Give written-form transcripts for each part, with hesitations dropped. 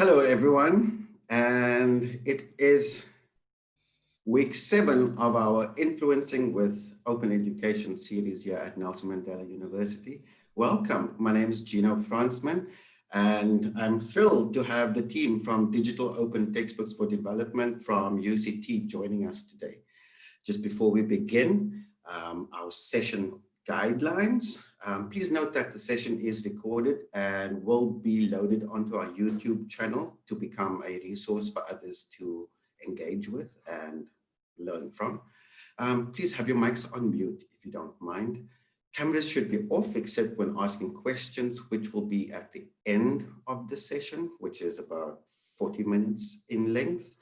Hello, everyone, and it is week 7 of our Influencing with Open Education series here at Nelson Mandela University. Welcome, my name is Gino Fransman, and I'm thrilled to have the team from Digital Open Textbooks for Development from UCT joining us today. Just before we begin, our session guidelines. Please note that the session is recorded and will be loaded onto our YouTube channel to become a resource for others to engage with and learn from. Please have your mics on mute if you don't mind. Cameras should be off except when asking questions, which will be at the end of the session, which is about 40 minutes in length.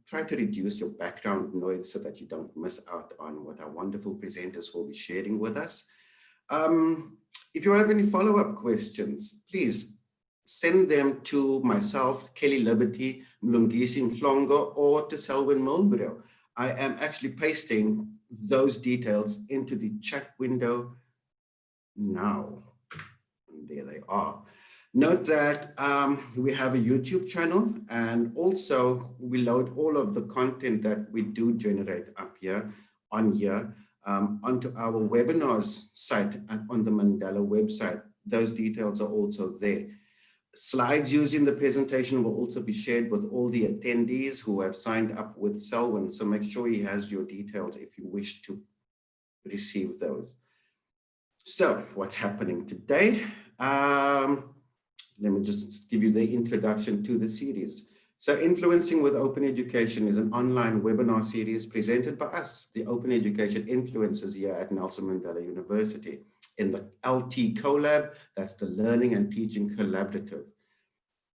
Try to reduce your background noise so that you don't miss out on what our wonderful presenters will be sharing with us. If you have any follow-up questions, please send them to myself, Kelly Liberty, Mlungisi Mhlongo, or to Selwyn Mulbro. I am actually pasting those details into the chat window now. And there they are. Note that we have a YouTube channel, and also we load all of the content that we do generate up here onto our webinars site and on the Mandela website. Those details are also there. Slides using the presentation will also be shared with all the attendees who have signed up with Selwyn, so make sure he has your details if you wish to receive those. So what's happening today? Let me just give you the introduction to the series. So Influencing with Open Education is an online webinar series presented by us, the Open Education Influencers here at Nelson Mandela University in the LT Collab, that's the Learning and Teaching Collaborative.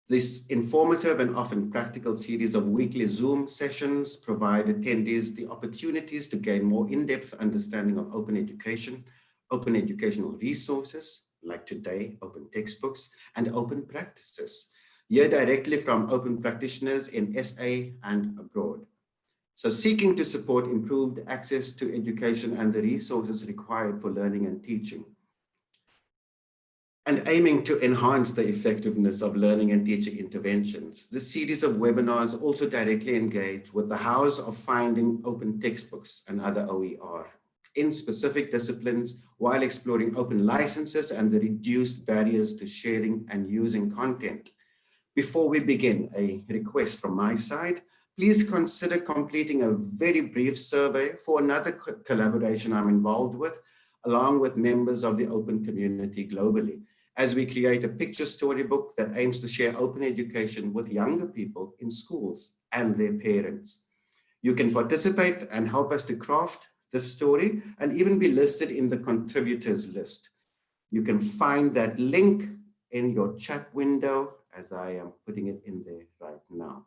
This informative and often practical series of weekly Zoom sessions provide attendees the opportunities to gain more in-depth understanding of open education, open educational resources, like today, open textbooks, and open practices, here directly from open practitioners in SA and abroad. So seeking to support improved access to education and the resources required for learning and teaching, and aiming to enhance the effectiveness of learning and teaching interventions. This series of webinars also directly engage with the hows of finding open textbooks and other OER in specific disciplines while exploring open licenses and the reduced barriers to sharing and using content. Before we begin, a request from my side, please consider completing a very brief survey for another collaboration I'm involved with, along with members of the open community globally, as we create a picture storybook that aims to share open education with younger people in schools and their parents. You can participate and help us to craft this story and even be listed in the contributors list. You can find that link in your chat window as I am putting it in there right now.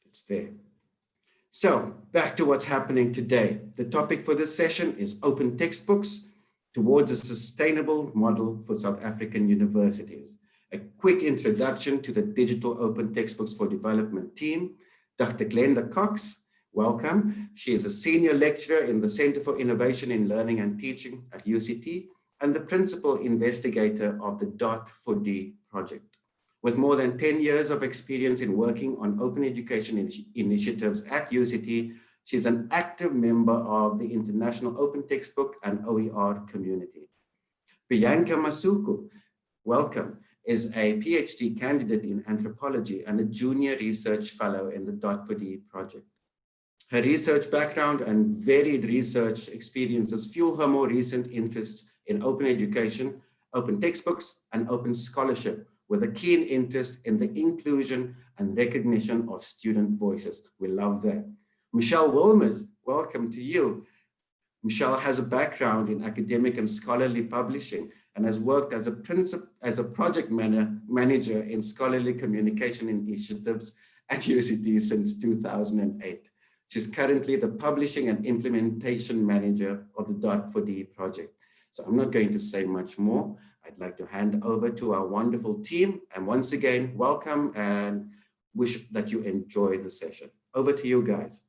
It's there. So back to what's happening today. The topic for this session is open textbooks towards a sustainable model for South African universities. A quick introduction to the Digital Open Textbooks for Development team. Dr. Glenda Cox, welcome. She is a senior lecturer in the Center for Innovation in Learning and Teaching at UCT and the principal investigator of the DOT4D project. With more than 10 years of experience in working on open education initiatives at UCT, she's an active member of the International Open Textbook and OER community. Bianca Masuku, welcome, is a PhD candidate in anthropology and a junior research fellow in the DOT4D project. Her research background and varied research experiences fuel her more recent interests in open education, open textbooks, and open scholarship, with a keen interest in the inclusion and recognition of student voices. We love that. Michelle Wilmers, welcome to you. Michelle has a background in academic and scholarly publishing and has worked as a project manager in scholarly communication initiatives at UCT since 2008. She's currently the publishing and implementation manager of the DOT4D project. So I'm not going to say much more. I'd like to hand over to our wonderful team. And once again, welcome and wish that you enjoy the session. Over to you guys.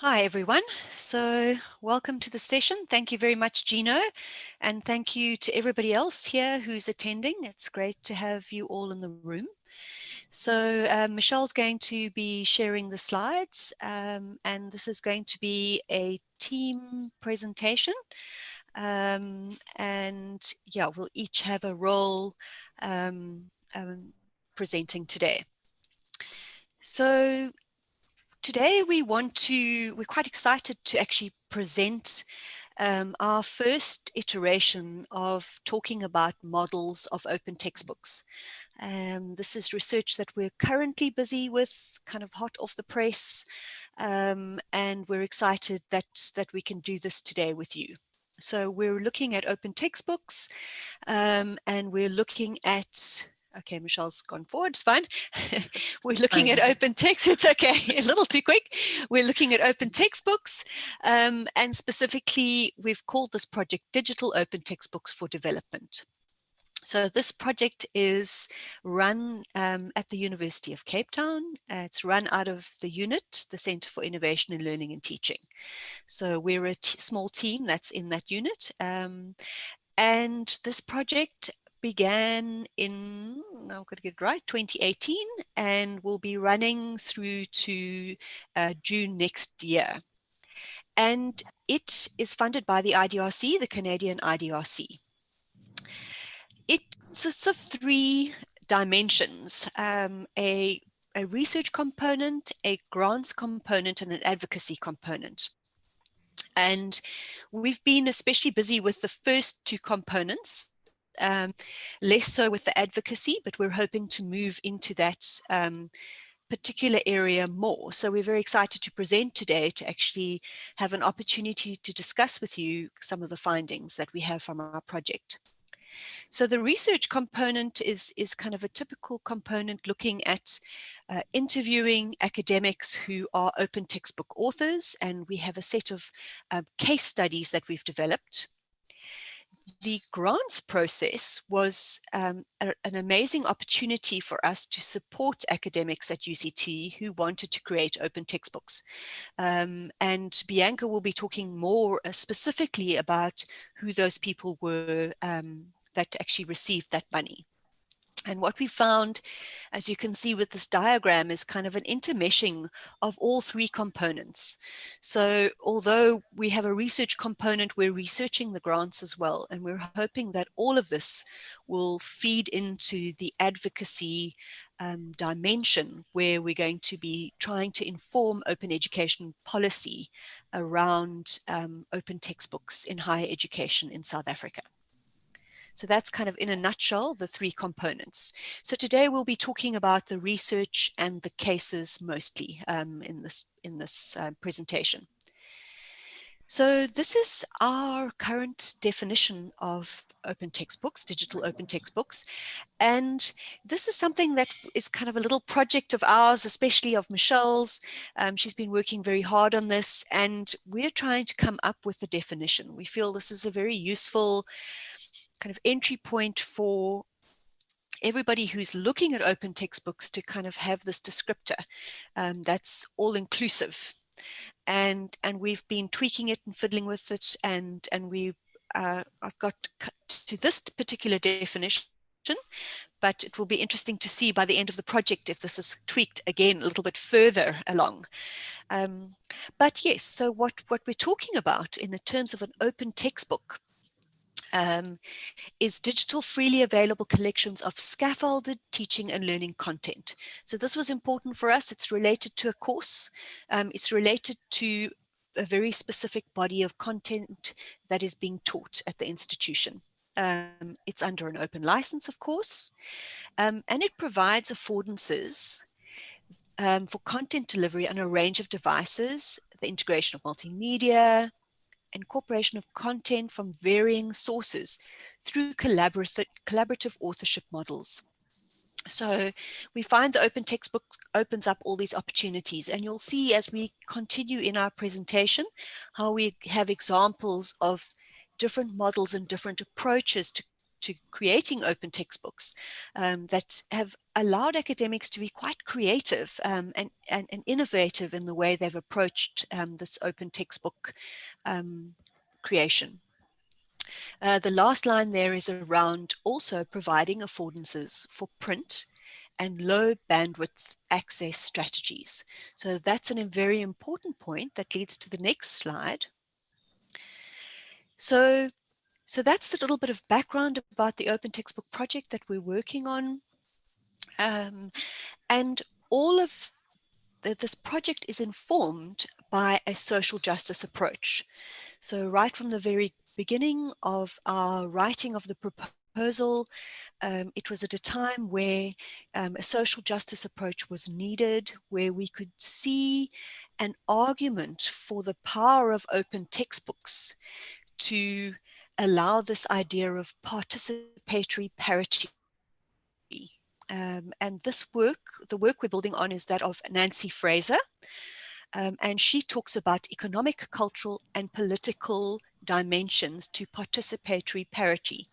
Hi everyone, so welcome to the session. Thank you very much, Gino, and thank you to everybody else here who's attending. It's great to have you all in the room. So Michelle's going to be sharing the slides, and this is going to be a team presentation. And yeah, we'll each have a role presenting today. So today we're quite excited to actually present our first iteration of talking about models of open textbooks. This is research that we're currently busy with, kind of hot off the press, and we're excited that we can do this today with you. So we're looking at open textbooks, and we're looking at, okay, Michelle's gone forward, it's fine. We're looking at open text, it's okay, a little too quick. We're looking at open textbooks, and specifically, we've called this project Digital Open Textbooks for Development. So this project is run at the University of Cape Town. It's run out of the unit, the Centre for Innovation in Learning and Teaching. So we're a small team that's in that unit. And this project began in, now I've got to get it right, 2018, and will be running through to June next year. And it is funded by the IDRC, the Canadian IDRC. It consists of three dimensions, a research component, a grants component, and an advocacy component. And we've been especially busy with the first two components, less so with the advocacy, but we're hoping to move into that particular area more. So we're very excited to present today to actually have an opportunity to discuss with you some of the findings that we have from our project. So the research component is kind of a typical component looking at interviewing academics who are open textbook authors, and we have a set of case studies that we've developed. The grants process was an amazing opportunity for us to support academics at UCT who wanted to create open textbooks. And Bianca will be talking more specifically about who those people were that actually received that money. And what we found, as you can see with this diagram, is kind of an intermeshing of all three components. So although we have a research component, we're researching the grants as well. And we're hoping that all of this will feed into the advocacy dimension, where we're going to be trying to inform open education policy around open textbooks in higher education in South Africa. So that's kind of in a nutshell, the three components. So today we'll be talking about the research and the cases mostly in this presentation. So this is our current definition of open textbooks, digital open textbooks. And this is something that is kind of a little project of ours, especially of Michelle's. She's been working very hard on this, and we're trying to come up with the definition. We feel this is a very useful kind of entry point for everybody who's looking at open textbooks to kind of have this descriptor that's all inclusive. And we've been tweaking it and fiddling with it, and I've got to this particular definition, but it will be interesting to see by the end of the project if this is tweaked again a little bit further along. But yes, so what we're talking about in the terms of an open textbook is digital freely available collections of scaffolded teaching and learning content. So this was important for us. It's related to a course. It's related to a very specific body of content that is being taught at the institution. It's under an open license, of course, and it provides affordances for content delivery on a range of devices, the integration of multimedia, incorporation of content from varying sources through collaborative authorship models. So we find the open textbook opens up all these opportunities, and you'll see as we continue in our presentation how we have examples of different models and different approaches to to creating open textbooks that have allowed academics to be quite creative and innovative in the way they've approached this open textbook creation. The last line there is around also providing affordances for print and low bandwidth access strategies. So that's a very important point that leads to the next slide. So that's the little bit of background about the Open Textbook project that we're working on. And all of this project is informed by a social justice approach. So right from the very beginning of our writing of the proposal, it was at a time where a social justice approach was needed, where we could see an argument for the power of open textbooks to allow this idea of participatory parity. And this work, the work we're building on, is that of Nancy Fraser. And she talks about economic, cultural, and political dimensions to participatory parity.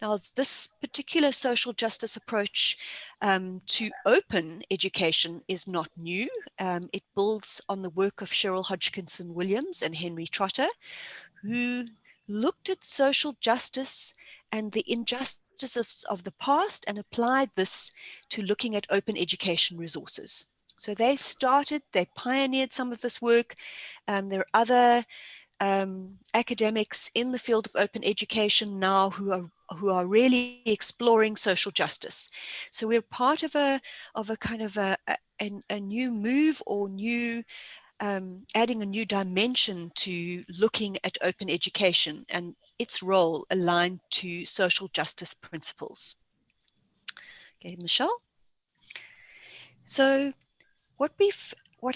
Now, this particular social justice approach to open education is not new. It builds on the work of Cheryl Hodgkinson Williams and Henry Trotter, who looked at social justice and the injustices of the past and applied this to looking at open education resources. So they pioneered some of this work. There are other academics in the field of open education now who are really exploring social justice. So we're part of a kind of a new move, or new adding a new dimension to looking at open education and its role aligned to social justice principles. Okay, Michelle. So what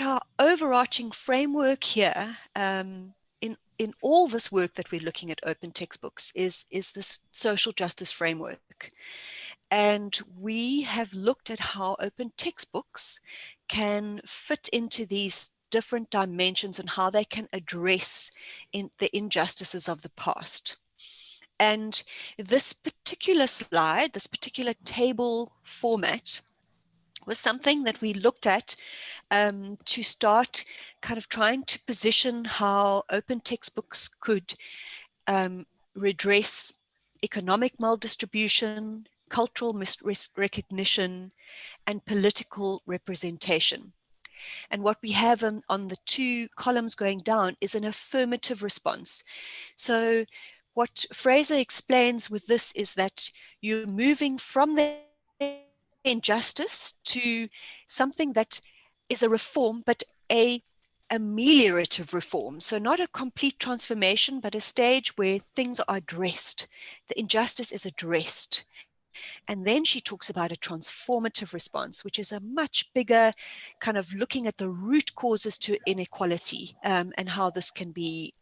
our overarching framework here in all this work that we're looking at open textbooks is this social justice framework. And we have looked at how open textbooks can fit into these different dimensions and how they can address the injustices of the past. And this particular slide, this particular table format, was something that we looked at to start kind of trying to position how open textbooks could redress economic maldistribution, cultural misrecognition, and political representation. And what we have on the two columns going down is an affirmative response. So what Fraser explains with this is that you're moving from the injustice to something that is a reform, but a ameliorative reform. So not a complete transformation, but a stage where things are addressed. The injustice is addressed. And then she talks about a transformative response, which is a much bigger kind of looking at the root causes to inequality and how this can be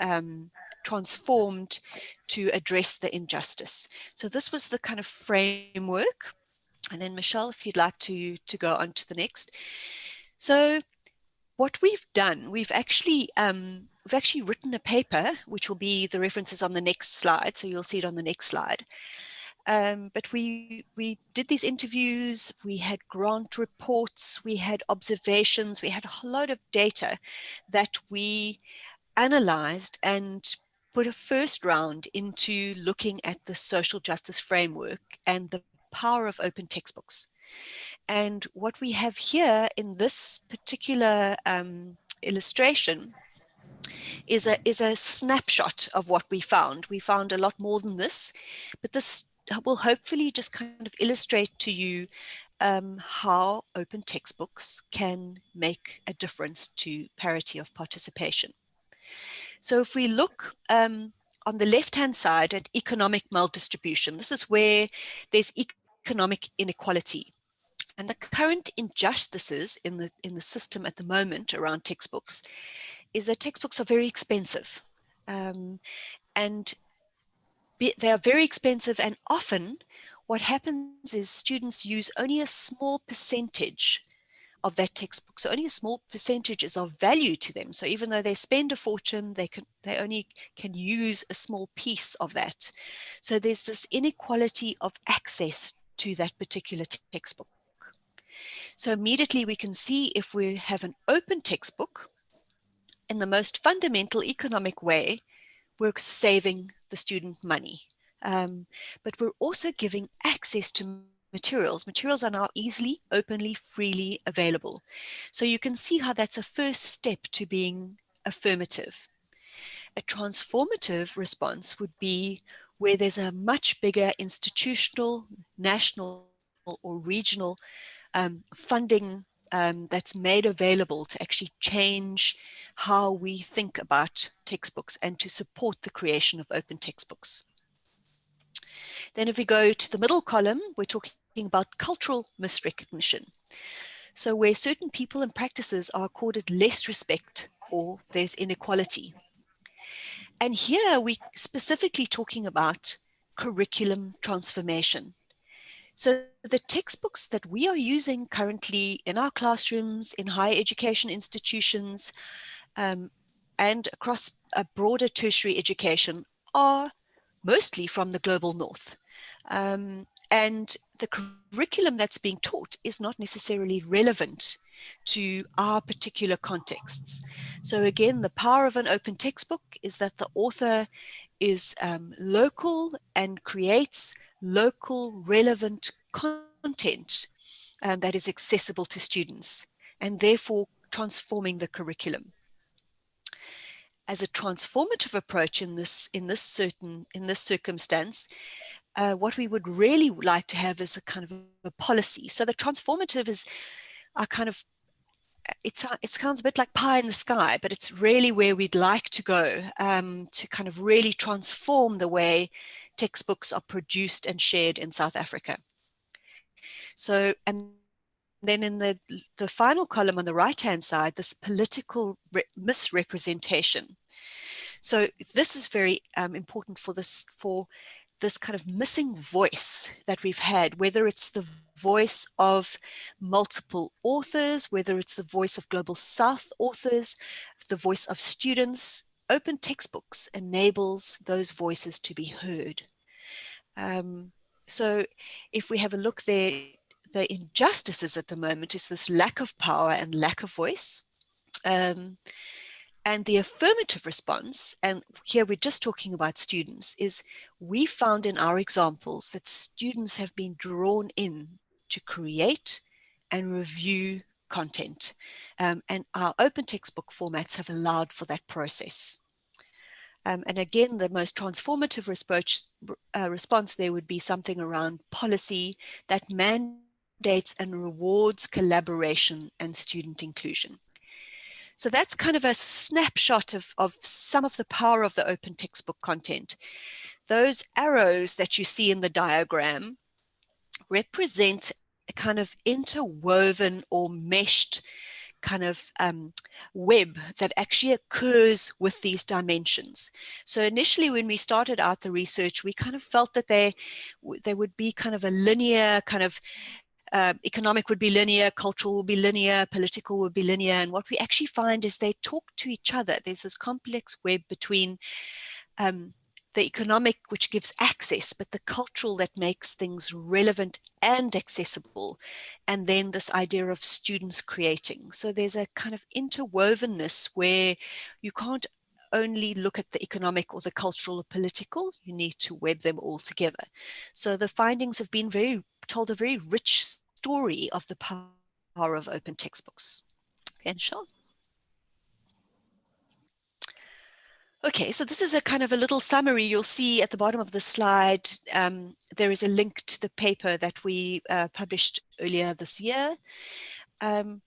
transformed to address the injustice. So this was the kind of framework. And then Michelle, if you'd like to go on to the next. So what we've done, we've actually written a paper, which will be the references on the next slide. So you'll see it on the next slide. But we did these interviews, we had grant reports, we had observations, we had a whole load of data that we analyzed and put a first round into looking at the social justice framework and the power of open textbooks. And what we have here in this particular illustration is a snapshot of what we found. We found a lot more than this, but this will hopefully just kind of illustrate to you how open textbooks can make a difference to parity of participation. So if we look on the left-hand side at economic maldistribution, this is where there's economic inequality. And the current injustices in the system at the moment around textbooks is that textbooks are very expensive. And they are very expensive, and often what happens is students use only a small percentage of that textbook. So only a small percentage is of value to them. So even though they spend a fortune, they only can use a small piece of that. So there's this inequality of access to that particular textbook. So immediately we can see if we have an open textbook, in the most fundamental economic way, we're saving the student money. But we're also giving access to materials. Materials are now easily, openly, freely available. So you can see how that's a first step to being affirmative. A transformative response would be where there's a much bigger institutional, national, or regional funding that's made available to actually change how we think about textbooks and to support the creation of open textbooks. Then if we go to the middle column, we're talking about cultural misrecognition. So where certain people and practices are accorded less respect or there's inequality. And here we're specifically talking about curriculum transformation. So the textbooks that we are using currently in our classrooms, in higher education institutions, and across a broader tertiary education are mostly from the global north. And the curriculum that's being taught is not necessarily relevant to our particular contexts. So again, the power of an open textbook is that the author is local and creates local relevant content that is accessible to students, and therefore transforming the curriculum. As a transformative approach in this circumstance, what we would really like to have is a kind of a policy. So the transformative is a kind of, it sounds a bit like pie in the sky, but it's really where we'd like to go to kind of really transform the way textbooks are produced and shared in South Africa. So, and then in the final column on the right-hand side, this political misrepresentation. So this is very important for this kind of missing voice that we've had, whether it's the voice of multiple authors, whether it's the voice of Global South authors, the voice of students. Open textbooks enables those voices to be heard. So if we have a look there, the injustices at the moment is this lack of power and lack of voice. And the affirmative response, and here we're just talking about students, is we found in our examples that students have been drawn in to create and review content. And our open textbook formats have allowed for that process. And again, the most transformative response there would be something around policy that mandates and rewards collaboration and student inclusion. So that's kind of a snapshot of some of the power of the open textbook content. Those arrows that you see in the diagram represent a kind of interwoven or meshed kind of web that actually occurs with these dimensions. So initially when we started out the research, we kind of felt that they would be kind of a linear kind of economic would be linear, cultural would be linear, political would be linear. And what we actually find is they talk to each other. There's this complex web between the economic, which gives access, but the cultural that makes things relevant and accessible. And then this idea of students creating. So there's a kind of interwovenness where you can't only look at the economic or the cultural or political, you need to web them all together. So the findings have been told a very rich story of the power of open textbooks. And Sean. Okay, so this is a kind of a little summary. You'll see at the bottom of the slide, there is a link to the paper that we published earlier this year. And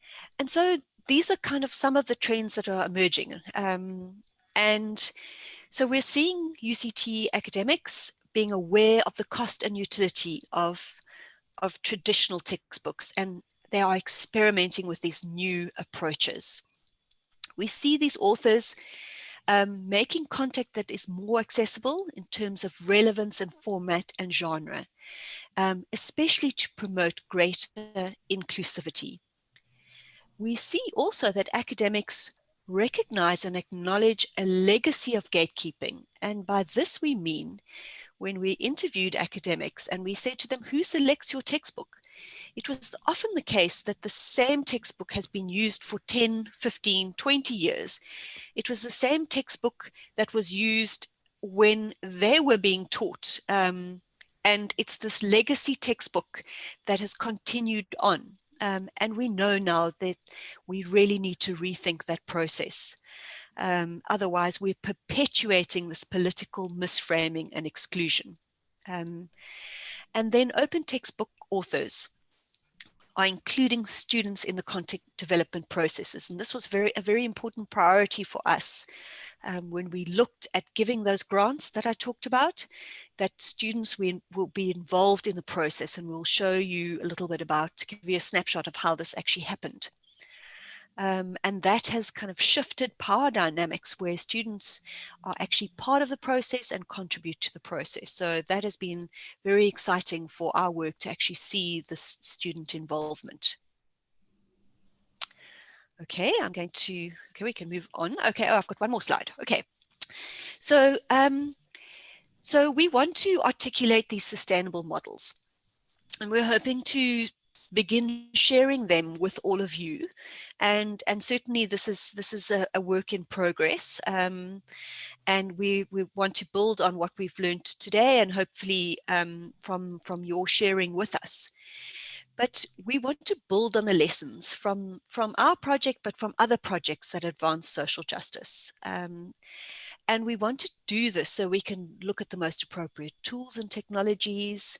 so these are kind of some of the trends that are emerging. And so we're seeing UCT academics being aware of the cost and utility of traditional textbooks, and they are experimenting with these new approaches. We see these authors making content that is more accessible in terms of relevance and format and genre, especially to promote greater inclusivity. we see also that academics recognize and acknowledge a legacy of gatekeeping. And by this we mean, when we interviewed academics and we said to them, who selects your textbook? It was often the case that the same textbook has been used for 10, 15, 20 years. It was the same textbook that was used when they were being taught. And it's this legacy textbook that has continued on. And we know now that we really need to rethink that process. Otherwise, we're perpetuating this political misframing and exclusion. And then open textbook authors are including students in the content development processes. And this was a very important priority for us when we looked at giving those grants that I talked about, that students will be involved in the process, and we'll show you a little bit about, to give you a snapshot of how this actually happened. And that has kind of shifted power dynamics where students are actually part of the process and contribute to the process. So that has been very exciting for our work to actually see this student involvement. Okay, we can move on. Okay, I've got one more slide. Okay, so we want to articulate these sustainable models, and we're hoping to begin sharing them with all of you, and certainly this is a work in progress, and we want to build on what we've learned today, and hopefully from your sharing with us. But we want to build on the lessons from our project, but from other projects that advance social justice. And we want to do this so we can look at the most appropriate tools and technologies,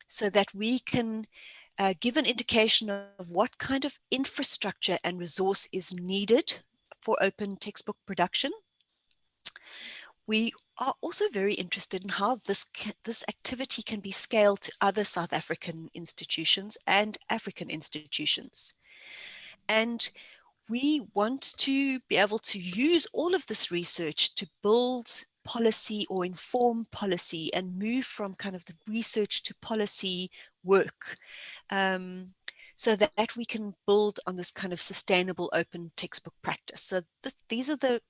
so that we can give an indication of what kind of infrastructure and resource is needed for open textbook production. We are also very interested in how this activity can be scaled to other South African institutions and African institutions. And we want to be able to use all of this research to build policy or inform policy, and move from kind of the research to policy work, so that we can build on this kind of sustainable open textbook practice. So these are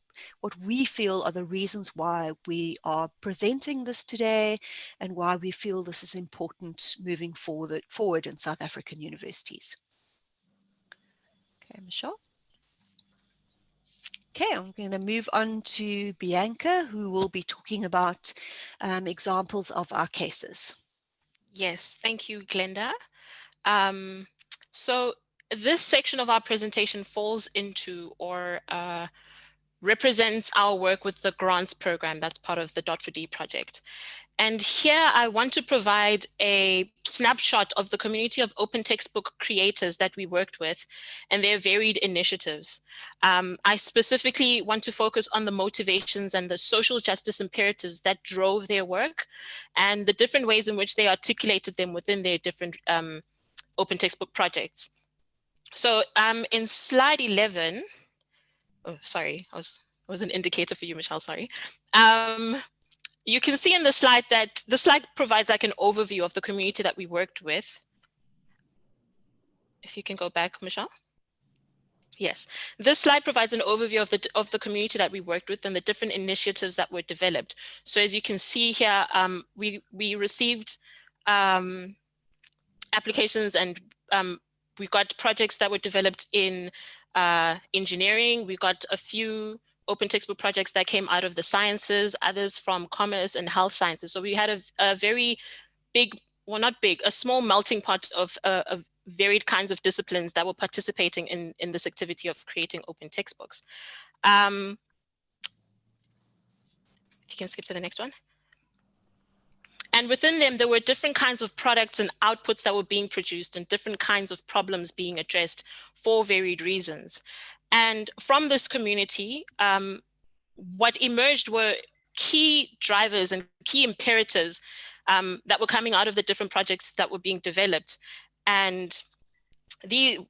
what we feel are the reasons why we are presenting this today, and why we feel this is important moving forward in South African universities. Okay, Michelle. Okay, I'm going to move on to Bianca, who will be talking about examples of our cases. Yes, thank you, Glenda. So this section of our presentation falls into or represents our work with the grants program that's part of the DOT4D project. And here I want to provide a snapshot of the community of open textbook creators that we worked with and their varied initiatives. I specifically want to focus on the motivations and the social justice imperatives that drove their work, and the different ways in which they articulated them within their different open textbook projects. So in slide 11, oh, sorry, I was an indicator for you, Michelle, sorry. You can see in the slide that the slide provides like an overview of the community that we worked with. If you can go back, Michelle. Yes, this slide provides an overview of the community that we worked with and the different initiatives that were developed. So as you can see here, we received applications, and we got projects that were developed in engineering. We got a few open textbook projects that came out of the sciences, others from commerce and health sciences. So we had a very big, well, not big, a small melting pot of varied kinds of disciplines that were participating in this activity of creating open textbooks. If you can skip to the next one. And within them, there were different kinds of products and outputs that were being produced, and different kinds of problems being addressed for varied reasons. And from this community, what emerged were key drivers and key imperatives that were coming out of the different projects that were being developed. And we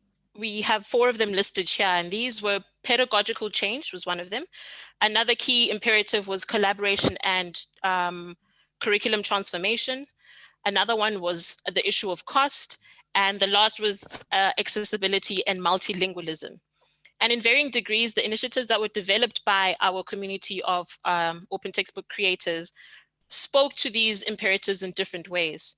have 4 of them listed here, and these were pedagogical change was one of them. Another key imperative was collaboration and curriculum transformation. Another one was the issue of cost. And the last was accessibility and multilingualism. And in varying degrees, the initiatives that were developed by our community of open textbook creators spoke to these imperatives in different ways.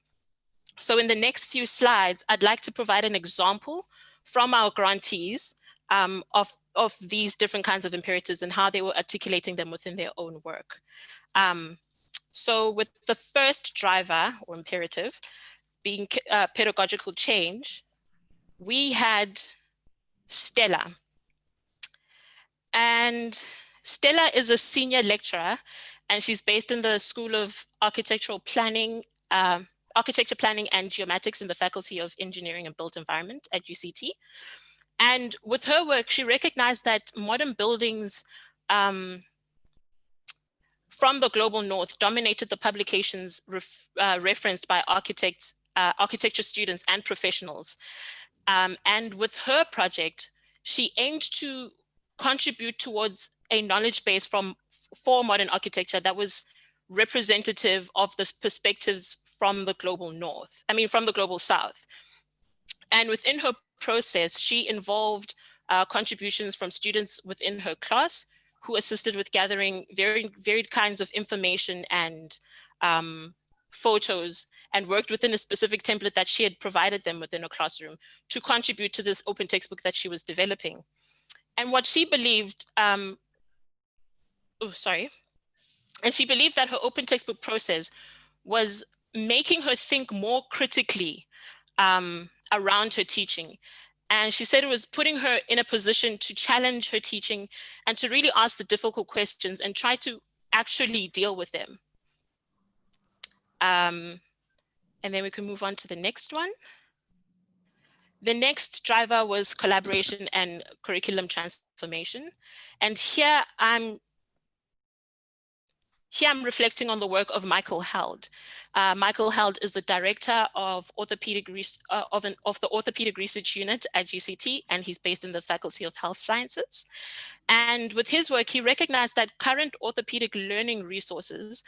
So in the next few slides, I'd like to provide an example from our grantees of these different kinds of imperatives and how they were articulating them within their own work. So with the first driver or imperative being pedagogical change, we had Stella. And Stella is a senior lecturer, and she's based in the School of Architecture Planning and Geomatics in the Faculty of Engineering and Built Environment at UCT. And with her work, she recognized that modern buildings from the global north dominated the publications referenced by architects, architecture students and professionals. And with her project, she aimed to contribute towards a knowledge base for modern architecture that was representative of the perspectives from the global north, from the global south. And within her process, she involved contributions from students within her class who assisted with gathering varied kinds of information and photos, and worked within a specific template that she had provided them within a classroom to contribute to this open textbook that she was developing. And what she believed, and she believed that her open textbook process was making her think more critically around her teaching. And she said it was putting her in a position to challenge her teaching and to really ask the difficult questions and try to actually deal with them. And then we can move on to the next one. The next driver was collaboration and curriculum transformation. And here I'm reflecting on the work of Michael Held. Michael Held is the director of the Orthopedic Research Unit at UCT, and he's based in the Faculty of Health Sciences. And with his work, he recognized that current orthopedic learning resources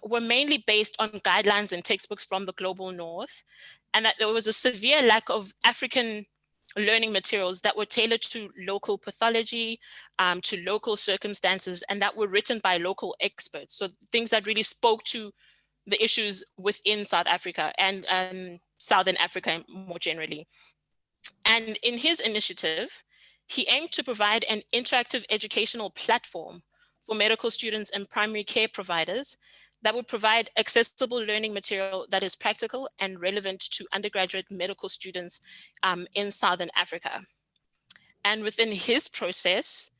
were mainly based on guidelines and textbooks from the global north, and that there was a severe lack of African learning materials that were tailored to local pathology, to local circumstances, and that were written by local experts. So things that really spoke to the issues within South Africa and Southern Africa more generally. And in his initiative, he aimed to provide an interactive educational platform for medical students and primary care providers that would provide accessible learning material that is practical and relevant to undergraduate medical students in Southern Africa. And within his process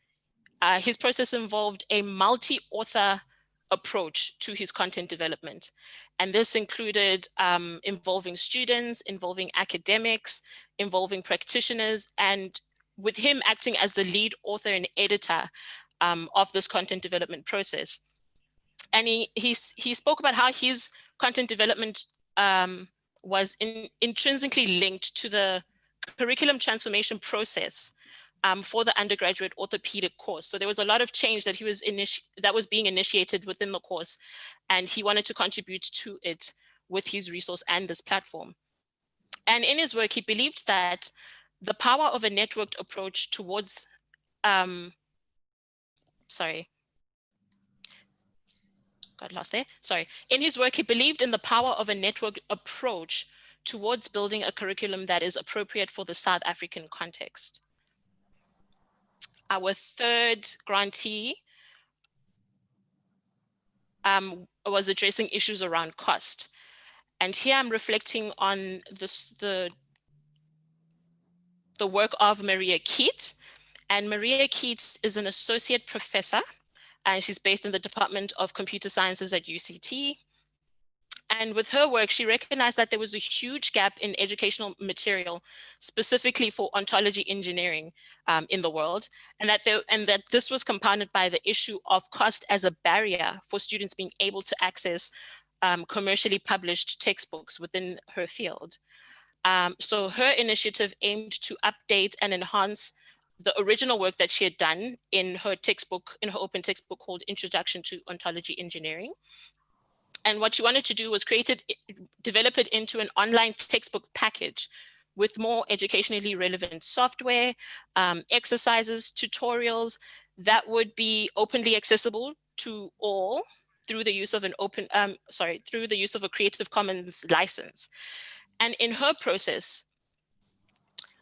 involved a multi-author approach to his content development. And this included involving students, involving academics, involving practitioners, and with him acting as the lead author and editor of this content development process. And he spoke about how his content development was intrinsically linked to the curriculum transformation process for the undergraduate orthopedic course. So there was a lot of change that that was being initiated within the course, and he wanted to contribute to it with his resource and this platform. And in his work, he believed that the power of a networked approach towards, got lost there. Sorry. In his work, he believed in the power of a networked approach towards building a curriculum that is appropriate for the South African context. Our third grantee was addressing issues around cost. And here I'm reflecting on the work of Maria Keat. And Maria Keat is an associate professor, and she's based in the Department of Computer Sciences at UCT. And with her work, she recognized that there was a huge gap in educational material, specifically for ontology engineering in the world, and that this was compounded by the issue of cost as a barrier for students being able to access commercially published textbooks within her field. So her initiative aimed to update and enhance the original work that she had done in her textbook, in her open textbook called Introduction to Ontology Engineering. And what she wanted to do was develop it into an online textbook package with more educationally relevant software, exercises, tutorials that would be openly accessible to all through the use of through the use of a Creative Commons license. And in her process,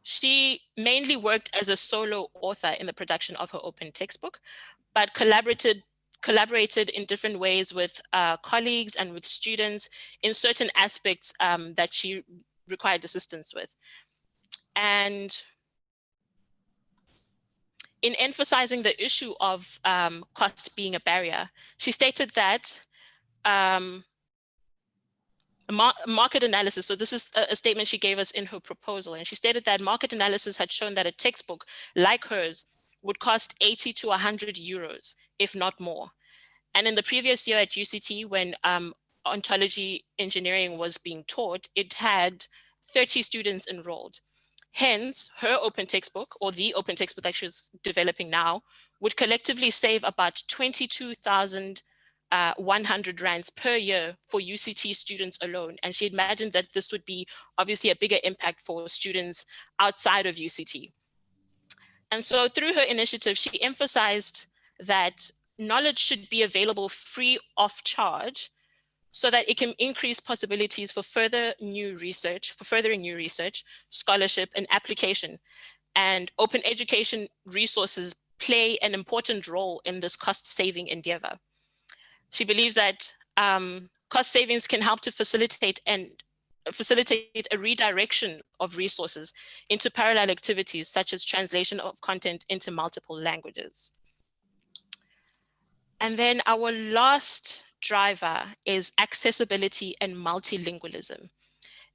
she mainly worked as a solo author in the production of her open textbook, but collaborated in different ways with colleagues and with students in certain aspects that she required assistance with. And in emphasizing the issue of cost being a barrier, she stated that market analysis, so this is a statement she gave us in her proposal, and she stated that market analysis had shown that a textbook like hers would cost 80 to 100 euros, if not more. And in the previous year at UCT, when ontology engineering was being taught, it had 30 students enrolled. Hence, her open textbook, or the open textbook that she's developing now, would collectively save about 22,100 rands per year for UCT students alone. And she imagined that this would be obviously a bigger impact for students outside of UCT. And so through her initiative, she emphasized that knowledge should be available free of charge so that it can increase possibilities for furthering new research, scholarship, and application. And open education resources play an important role in this cost-saving endeavor. She believes that cost savings can help to facilitate a redirection of resources into parallel activities, such as translation of content into multiple languages. And then our last driver is accessibility and multilingualism.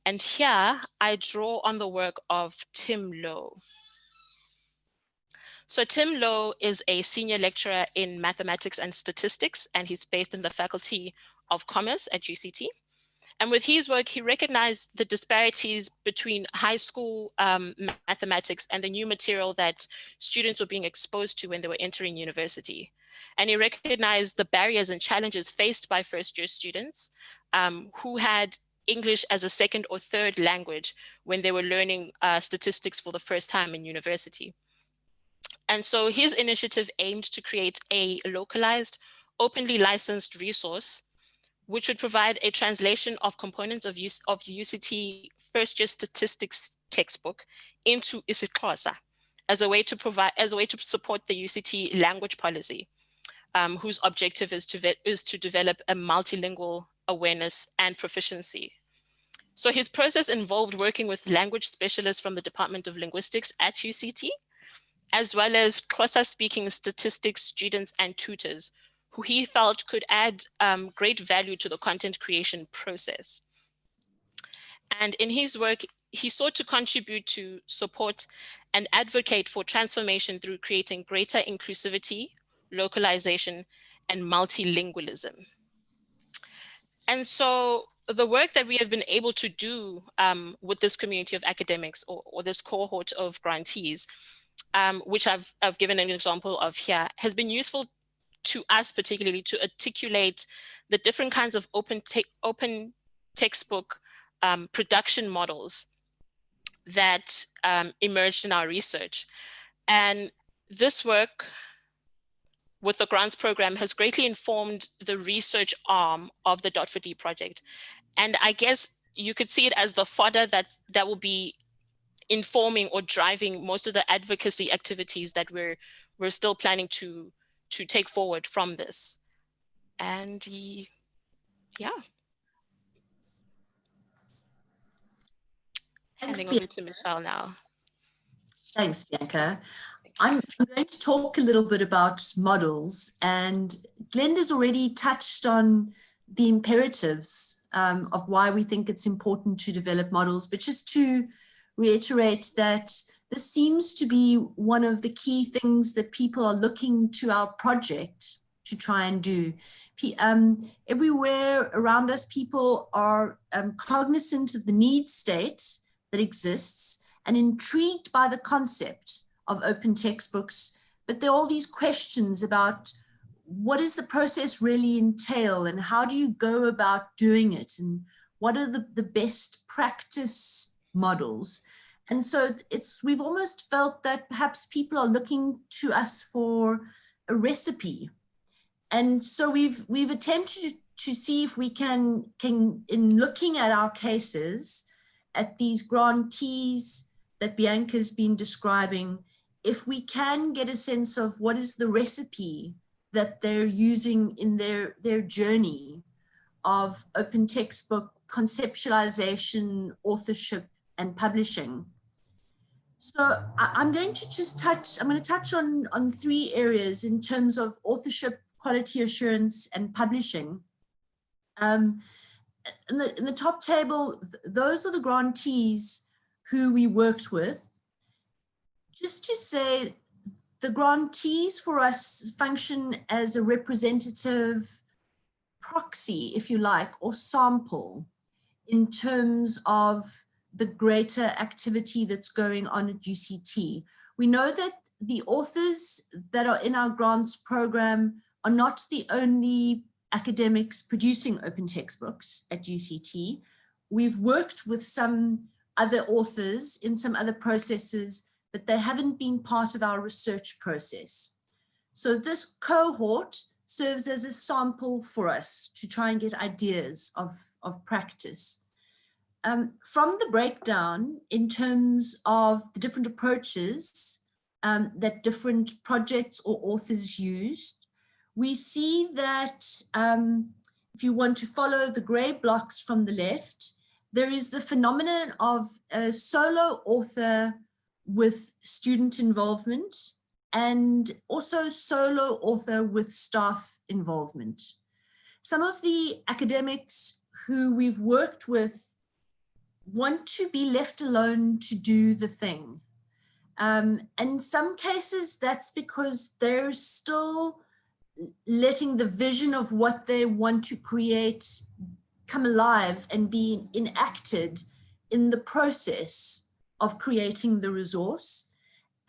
And here I draw on the work of Tim Lowe. So Tim Lowe is a senior lecturer in mathematics and statistics, and he's based in the Faculty of Commerce at UCT. And with his work, he recognized the disparities between high school mathematics and the new material that students were being exposed to when they were entering university. And he recognized the barriers and challenges faced by first-year students who had English as a second or third language when they were learning statistics for the first time in university. And so his initiative aimed to create a localized, openly licensed resource which would provide a translation of components of UCT first-year statistics textbook into isiXhosa as a way to support the UCT language policy, whose objective is to develop a multilingual awareness and proficiency. So his process involved working with language specialists from the Department of Linguistics at UCT, as well as Xhosa-speaking statistics students and tutors, who he felt could add great value to the content creation process. And in his work, he sought to contribute to support and advocate for transformation through creating greater inclusivity, localization, and multilingualism. And so the work that we have been able to do with this community of academics or this cohort of grantees, which I've given an example of here, has been useful to us particularly to articulate the different kinds of open textbook production models that emerged in our research. And this work with the grants program has greatly informed the research arm of the DOT4D project. And I guess you could see it as the fodder that will be informing or driving most of the advocacy activities that we're still planning to take forward from this. And yeah. Handing over to Michelle now. Thanks, Bianca. I'm going to talk a little bit about models, and Glenda's already touched on the imperatives of why we think it's important to develop models, but just to reiterate that this seems to be one of the key things that people are looking to our project to try and do. Everywhere around us, people are cognizant of the need state that exists and intrigued by the concept of open textbooks, but there are all these questions about what does the process really entail, and how do you go about doing it, and what are the best practice models? And so we've almost felt that perhaps people are looking to us for a recipe. And so we've attempted to see if we can, in looking at our cases, at these grantees that Bianca's been describing, if we can get a sense of what is the recipe that they're using in their journey of open textbook conceptualization, authorship, and publishing. So I'm going to touch on 3 areas in terms of authorship, quality assurance, and publishing. In the top table, those are the grantees who we worked with. Just to say, the grantees for us function as a representative proxy, if you like, or sample in terms of the greater activity that's going on at UCT. We know that the authors that are in our grants program are not the only academics producing open textbooks at UCT. We've worked with some other authors in some other processes, but they haven't been part of our research process. So this cohort serves as a sample for us to try and get ideas of practice. From the breakdown in terms of the different approaches that different projects or authors used, we see that if you want to follow the gray blocks from the left, there is the phenomenon of a solo author with student involvement and also solo author with staff involvement. Some of the academics who we've worked with want to be left alone to do the thing. In some cases, that's because they're still letting the vision of what they want to create come alive and be enacted in the process of creating the resource.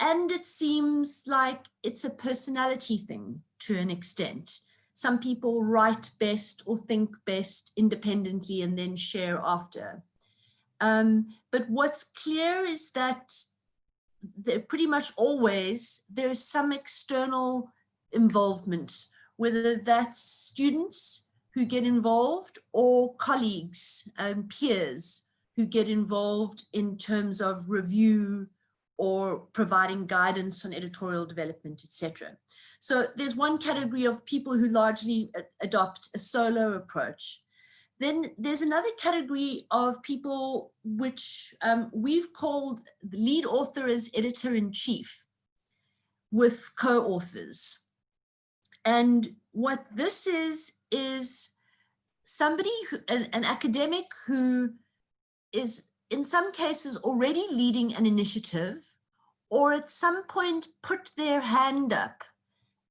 And it seems like it's a personality thing to an extent. Some people write best or think best independently and then share after. But what's clear is that pretty much always there's some external involvement, whether that's students who get involved or colleagues and peers who get involved in terms of review or providing guidance on editorial development, etc. So there's one category of people who largely adopt a solo approach. Then there's another category of people which we've called the lead author as editor-in-chief with co-authors. And what this is somebody, an academic who is in some cases already leading an initiative, or at some point put their hand up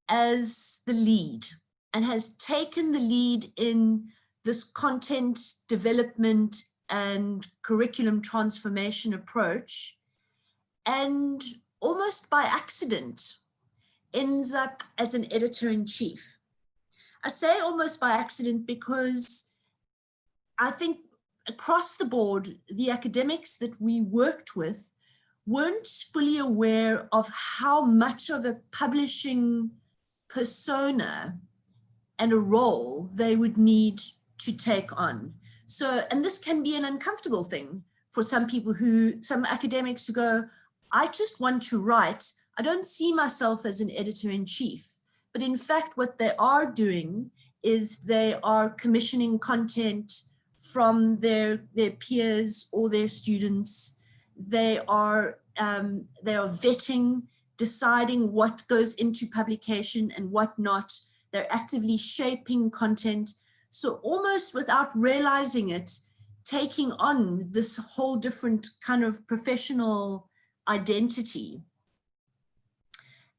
as the lead and has taken the lead in this content development and curriculum transformation approach, and almost by accident ends up as an editor-in-chief. I say almost by accident because I think across the board, the academics that we worked with weren't fully aware of how much of a publishing persona and a role they would need to take on. So, and this can be an uncomfortable thing for some people some academics who go, I just want to write. I don't see myself as an editor-in-chief. But in fact, what they are doing is they are commissioning content from their peers or their students. They are vetting, deciding what goes into publication and what not. They're actively shaping content. So almost without realizing it, taking on this whole different kind of professional identity.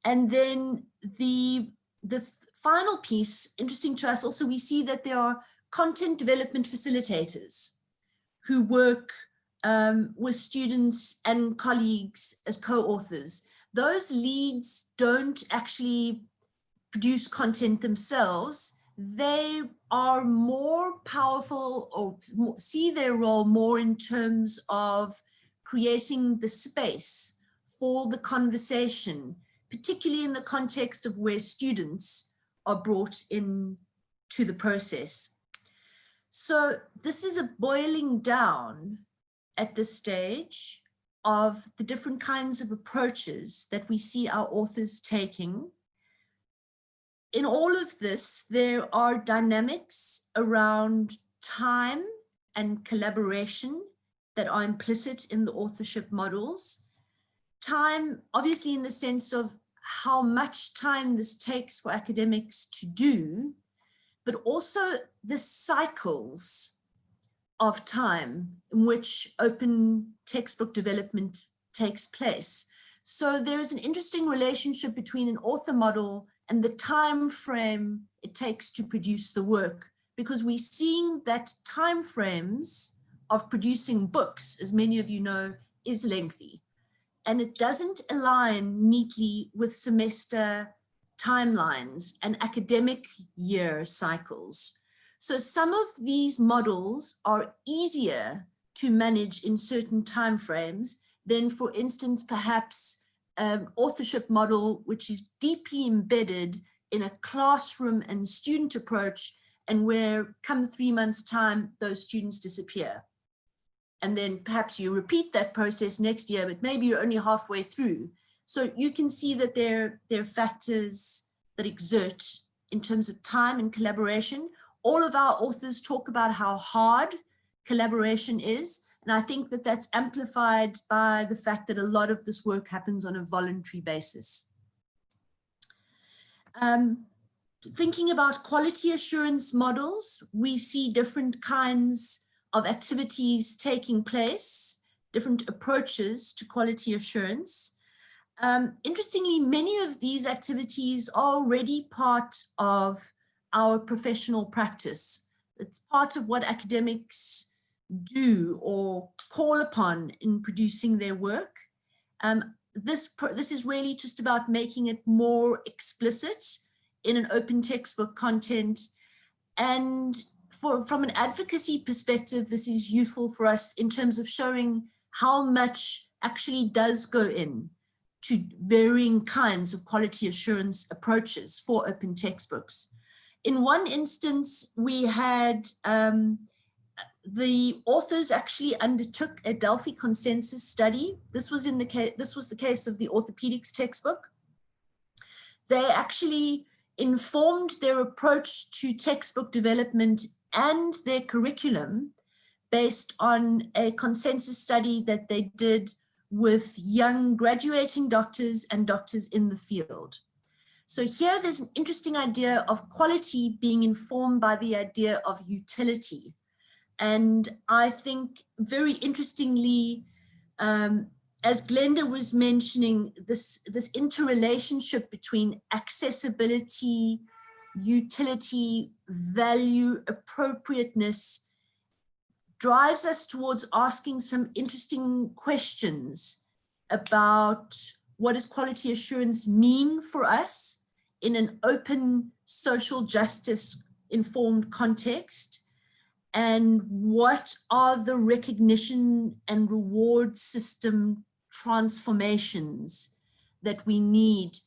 And then the final piece, interesting to us also, we see that there are content development facilitators who work with students and colleagues as co-authors. Those leads don't actually produce content themselves, they are more powerful or see their role more in terms of creating the space for the conversation, particularly in the context of where students are brought in to the process. So this is a boiling down at this stage of the different kinds of approaches that we see our authors taking. In all of this, there are dynamics around time and collaboration that are implicit in the authorship models. Time, obviously, in the sense of how much time this takes for academics to do, but also the cycles of time in which open textbook development takes place. So there is an interesting relationship between an author model and the time frame it takes to produce the work, because we're seeing that time frames of producing books, as many of you know, is lengthy, and it doesn't align neatly with semester timelines and academic year cycles. So some of these models are easier to manage in certain timeframes than, for instance, perhaps an authorship model which is deeply embedded in a classroom and student approach, and where come 3 months' time, those students disappear. And then perhaps you repeat that process next year, but maybe you're only halfway through. So you can see that there are factors that exert in terms of time and collaboration. All of our authors talk about how hard collaboration is, and I think that that's amplified by the fact that a lot of this work happens on a voluntary basis. Thinking about quality assurance models, we see different kinds of activities taking place, different approaches to quality assurance. Interestingly, many of these activities are already part of our professional practice. It's part of what academics do or call upon in producing their work. This is really just about making it more explicit in an open textbook content. And from an advocacy perspective, this is useful for us in terms of showing how much actually does go in to varying kinds of quality assurance approaches for open textbooks. In one instance, we had the authors actually undertook a Delphi consensus study. This was the case of the orthopedics textbook. They actually informed their approach to textbook development and their curriculum based on a consensus study that they did with young graduating doctors and doctors in the field. So here there's an interesting idea of quality being informed by the idea of utility. And I think very interestingly, as Glenda was mentioning, this interrelationship between accessibility, utility, value, appropriateness drives us towards asking some interesting questions about what does quality assurance mean for us in an open social justice informed context, and what are the recognition and reward system transformations that we need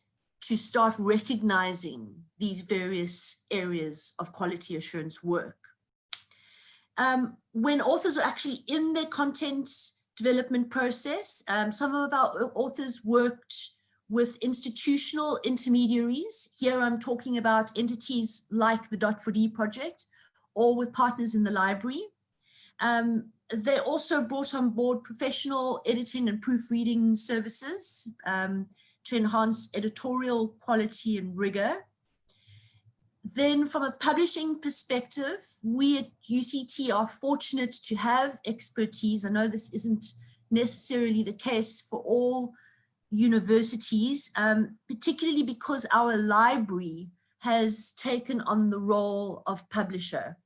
to start recognizing these various areas of quality assurance work. When authors are actually in their content development process, some of our authors worked with institutional intermediaries. Here I'm talking about entities like the DOT4D project, or with partners in the library. They also brought on board professional editing and proofreading services to enhance editorial quality and rigor. Then from a publishing perspective, we at UCT are fortunate to have expertise. I know this isn't necessarily the case for all universities, particularly because our library has taken on the role of publisher.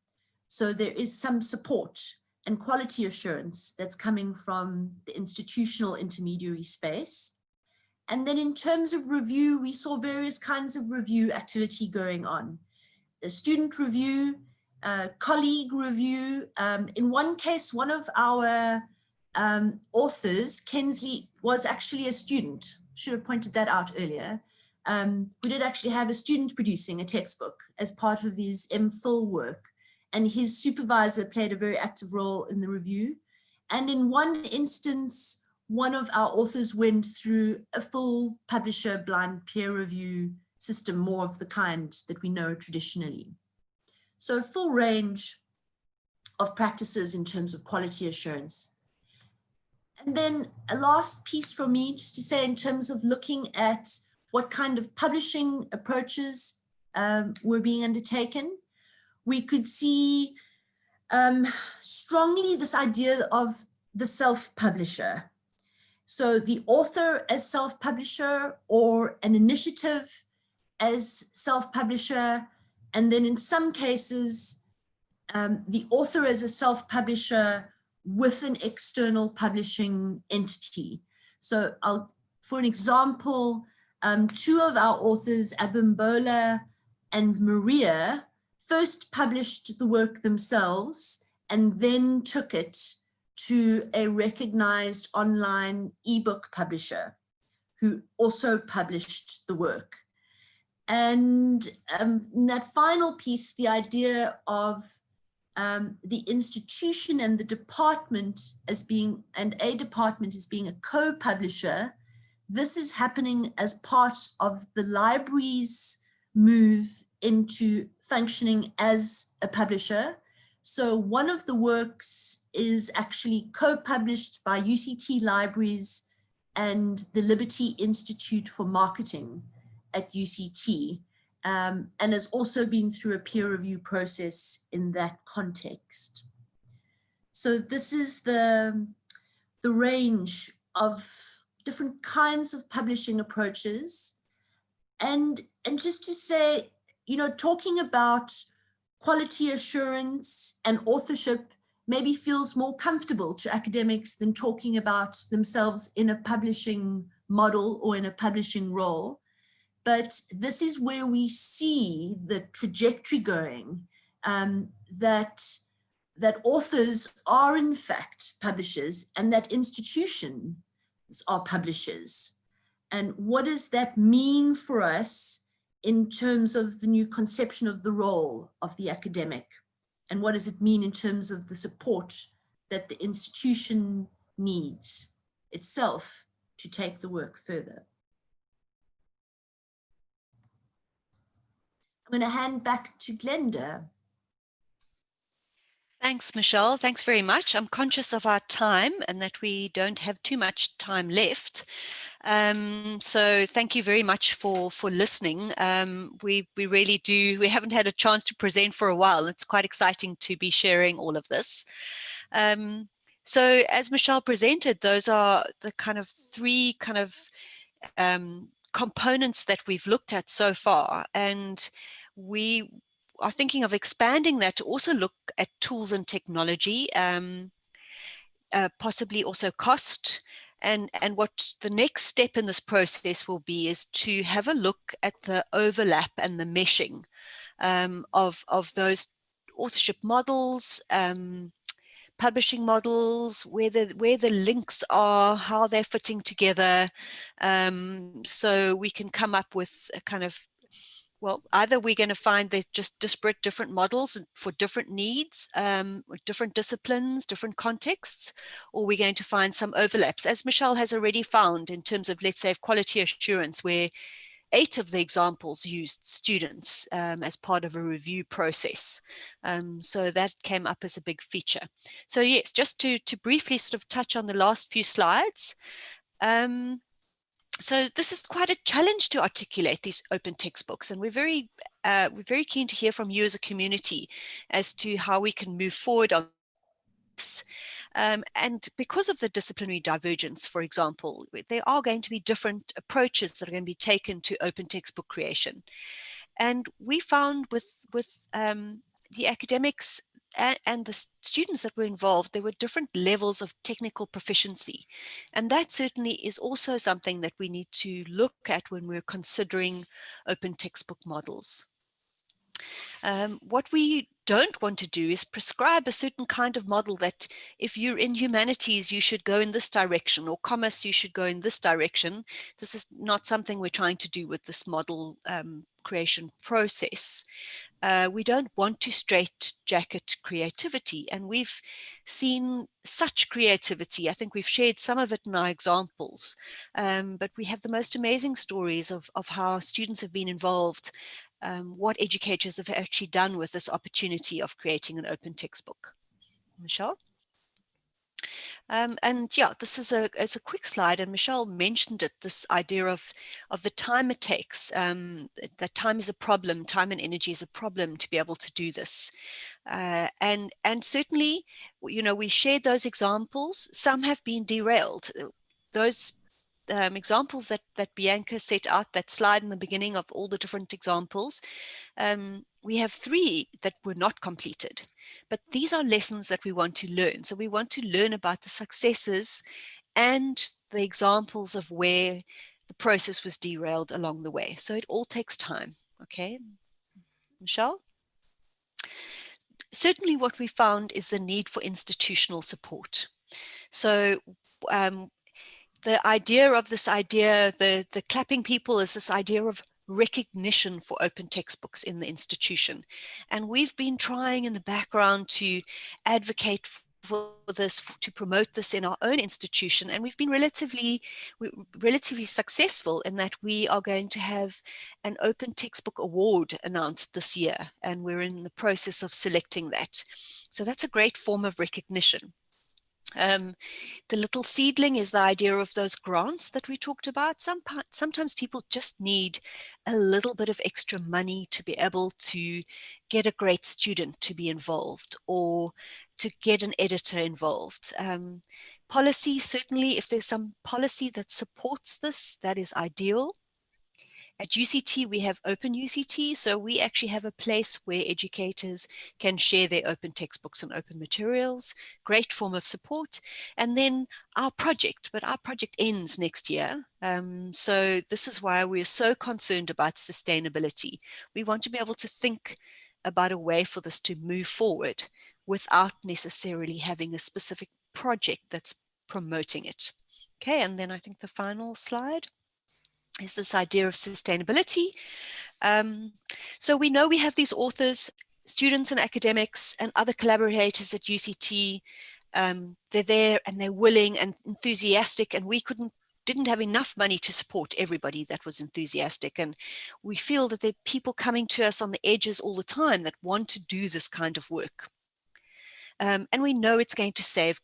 So there is some support and quality assurance that's coming from the institutional intermediary space. And then in terms of review, we saw various kinds of review activity going on. A student review, colleague review. In one case, one of our authors, Kensley, was actually a student. Should have pointed that out earlier. We did actually have a student producing a textbook as part of his MPhil work, and his supervisor played a very active role in the review. And in one instance, one of our authors went through a full publisher blind peer review system, more of the kind that we know traditionally. So a full range of practices in terms of quality assurance. And then a last piece from me, just to say in terms of looking at what kind of publishing approaches were being undertaken, we could see strongly this idea of the self-publisher. So the author as self-publisher, or an initiative as self-publisher, and then in some cases, the author as a self-publisher with an external publishing entity. So for an example, two of our authors, Abimbola and Maria, first published the work themselves and then took it to a recognized online ebook publisher who also published the work. And in that final piece, the idea of the institution and the department as being, and a department as being a co-publisher, this is happening as part of the library's move into functioning as a publisher. So one of the works is actually co-published by UCT Libraries and the Liberty Institute for Marketing at UCT, and has also been through a peer review process in that context. So this is the range of different kinds of publishing approaches. And just to say, you know, talking about quality assurance and authorship maybe feels more comfortable to academics than talking about themselves in a publishing model or in a publishing role. But this is where we see the trajectory going, that authors are in fact publishers and that institutions are publishers. And what does that mean for us in terms of the new conception of the role of the academic? And what does it mean in terms of the support that the institution needs itself to take the work further? I'm going to hand back to Glenda. Thanks, Michelle. Thanks very much. I'm conscious of our time and that we don't have too much time left. So thank you very much for listening. We really do. We haven't had a chance to present for a while. It's quite exciting to be sharing all of this. So as Michelle presented, those are the kind of three kind of components that we've looked at so far. And we are thinking of expanding that to also look at tools and technology, possibly also cost. And what the next step in this process will be is to have a look at the overlap and the meshing of those authorship models, publishing models, where the links are, how they're fitting together, so we can come up with a kind of, well, either we're going to find they're just disparate different models for different needs, different disciplines, different contexts, or we're going to find some overlaps, as Michelle has already found in terms of, let's say, quality assurance, where 8 of the examples used students as part of a review process. So that came up as a big feature. So yes, just to briefly sort of touch on the last few slides. So this is quite a challenge to articulate these open textbooks, and we're very keen to hear from you as a community as to how we can move forward on this. And because of the disciplinary divergence, for example, there are going to be different approaches that are going to be taken to open textbook creation. And we found with the academics, and the students that were involved, there were different levels of technical proficiency. And that certainly is also something that we need to look at when we're considering open textbook models. What we don't want to do is prescribe a certain kind of model that if you're in humanities, you should go in this direction, or commerce, you should go in this direction. This is not something we're trying to do with this model creation process. We don't want to straitjacket creativity, and we've seen such creativity. I think we've shared some of it in our examples, but we have the most amazing stories of how students have been involved, what educators have actually done with this opportunity of creating an open textbook. Michelle? And yeah, this is a quick slide, and Michelle mentioned it, this idea of the time it takes, that time is a problem, time and energy is a problem to be able to do this. And certainly, you know, we shared those examples. Some have been derailed. Those examples that Bianca set out, that slide in the beginning of all the different examples, we have 3 that were not completed, but these are lessons that we want to learn. So we want to learn about the successes and the examples of where the process was derailed along the way. So it all takes time. Okay, Michelle? Certainly what we found is the need for institutional support. So the idea of this idea, the clapping people, is this idea of recognition for open textbooks in the institution. And we've been trying in the background to advocate for this, to promote this in our own institution. And we've been relatively successful in that we are going to have an open textbook award announced this year. And we're in the process of selecting that. So that's a great form of recognition. The little seedling is the idea of those grants that we talked about. Sometimes people just need a little bit of extra money to be able to get a great student to be involved, or to get an editor involved. Policy, certainly, if there's some policy that supports this, that is ideal. At UCT, we have Open UCT, so we actually have a place where educators can share their open textbooks and open materials. Great form of support. And then our project, but our project ends next year. So this is why we're so concerned about sustainability. We want to be able to think about a way for this to move forward without necessarily having a specific project that's promoting it. Okay, and then I think the final slide is this idea of sustainability. So we know we have these authors, students and academics and other collaborators at UCT. They're there and they're willing and enthusiastic, and we didn't have enough money to support everybody that was enthusiastic. And we feel that there are people coming to us on the edges all the time that want to do this kind of work. And we know it's going to save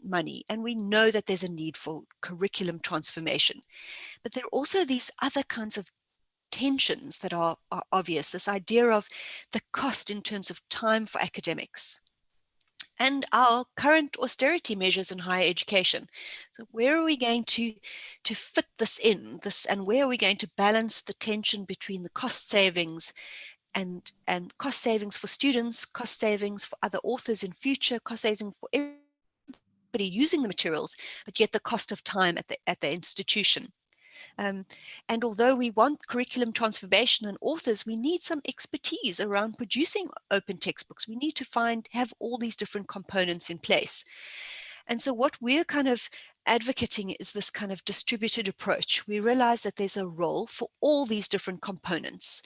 money, and we know that there's a need for curriculum transformation. But there are also these other kinds of tensions that are obvious, this idea of the cost in terms of time for academics and our current austerity measures in higher education. So where are we going to fit this in, and where are we going to balance the tension between the cost savings and cost savings for students, cost savings for other authors in future, cost savings for everybody using the materials, but yet the cost of time at the institution. And although we want curriculum transformation and authors, we need some expertise around producing open textbooks. We need to have all these different components in place. And so what we're kind of advocating is this kind of distributed approach. We realize that there's a role for all these different components.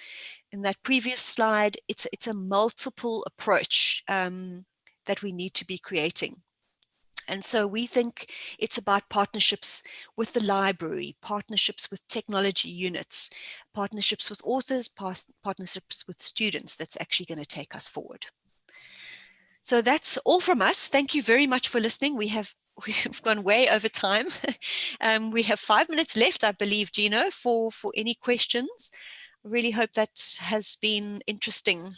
In that previous slide, it's a multiple approach that we need to be creating. And so we think it's about partnerships with the library, partnerships with technology units, partnerships with authors, partnerships with students that's actually going to take us forward. So that's all from us. Thank you very much for listening. We've gone way over time. We have 5 minutes left, I believe, Gino, for any questions. I really hope that has been interesting.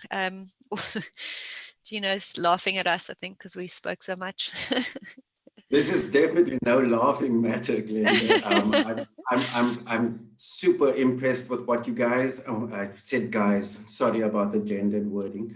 Gino's laughing at us, I think, because we spoke so much. This is definitely no laughing matter, Glenda. I'm super impressed with what you guys, I said guys, sorry about the gendered wording.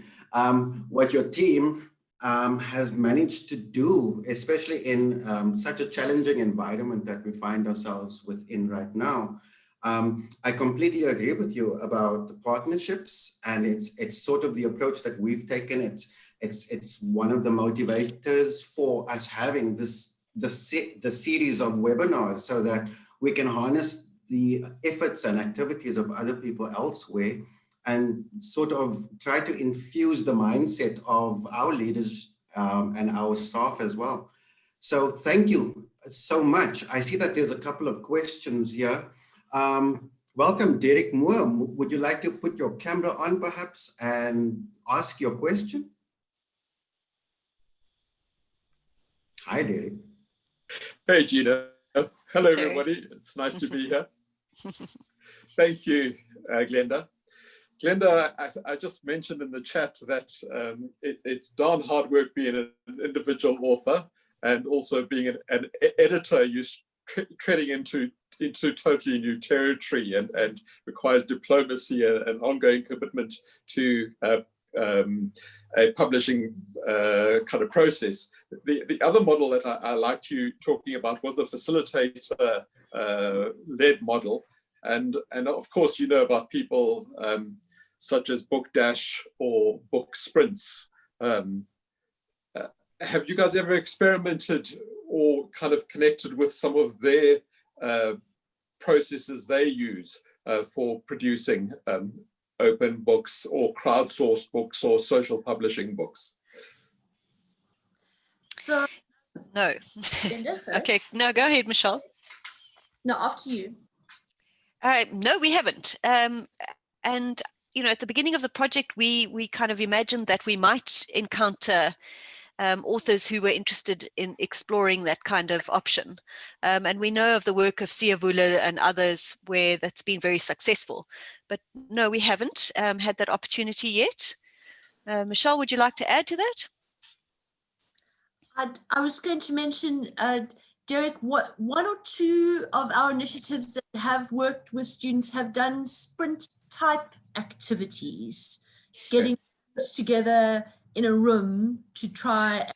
what your team has managed to do, especially in such a challenging environment that we find ourselves within right now. I completely agree with you about the partnerships, and it's sort of the approach that we've taken. It's one of the motivators for us having the series of webinars, so that we can harness the efforts and activities of other people elsewhere and sort of try to infuse the mindset of our leaders and our staff as well. So thank you so much. I see that there's a couple of questions here. Welcome, Derek Moore. Would you like to put your camera on perhaps and ask your question? Hi, Derek. Hey, Gina. Hello, everybody. It's nice to be here. Thank you, Glenda. Glenda, I just mentioned in the chat that it's darn hard work being an individual author and also being an editor. You're treading into totally new territory and requires diplomacy and ongoing commitment to a publishing kind of process. The other model that I liked you talking about was the facilitator led model. And of course, you know about people such as Book Dash or Book Sprints. Have you guys ever experimented or kind of connected with some of their processes they use for producing open books or crowdsourced books or social publishing books? So, No. Okay, no, go ahead, Michelle. No, after you. No, we haven't. And, you know, at the beginning of the project, we kind of imagined that we might encounter authors who were interested in exploring that kind of option. And we know of the work of Siyavula and others where that's been very successful. But no, we haven't had that opportunity yet. Michelle, would you like to add to that? I was going to mention, Derek, one or two of our initiatives that have worked with students have done sprint type activities, getting us together in a room to try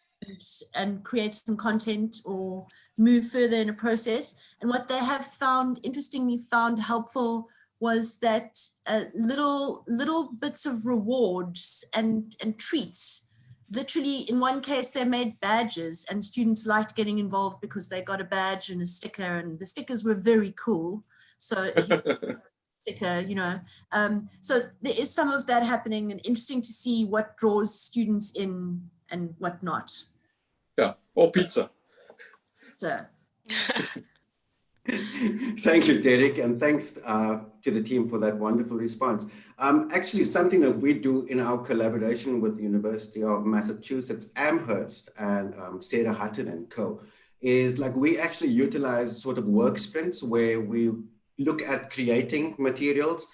and create some content or move further in a process. And what they have found, interestingly found helpful, was that little bits of rewards and treats. Literally, in one case, they made badges, and students liked getting involved because they got a badge and a sticker, and the stickers were very cool. So, sticker, you know, so there is some of that happening, and interesting to see what draws students in and what not. Yeah, or pizza. So. Thank you, Derek, and thanks to the team for that wonderful response. Actually, something that we do in our collaboration with the University of Massachusetts Amherst and Sarah Hutton and co. is like we actually utilize sort of work sprints where we look at creating materials,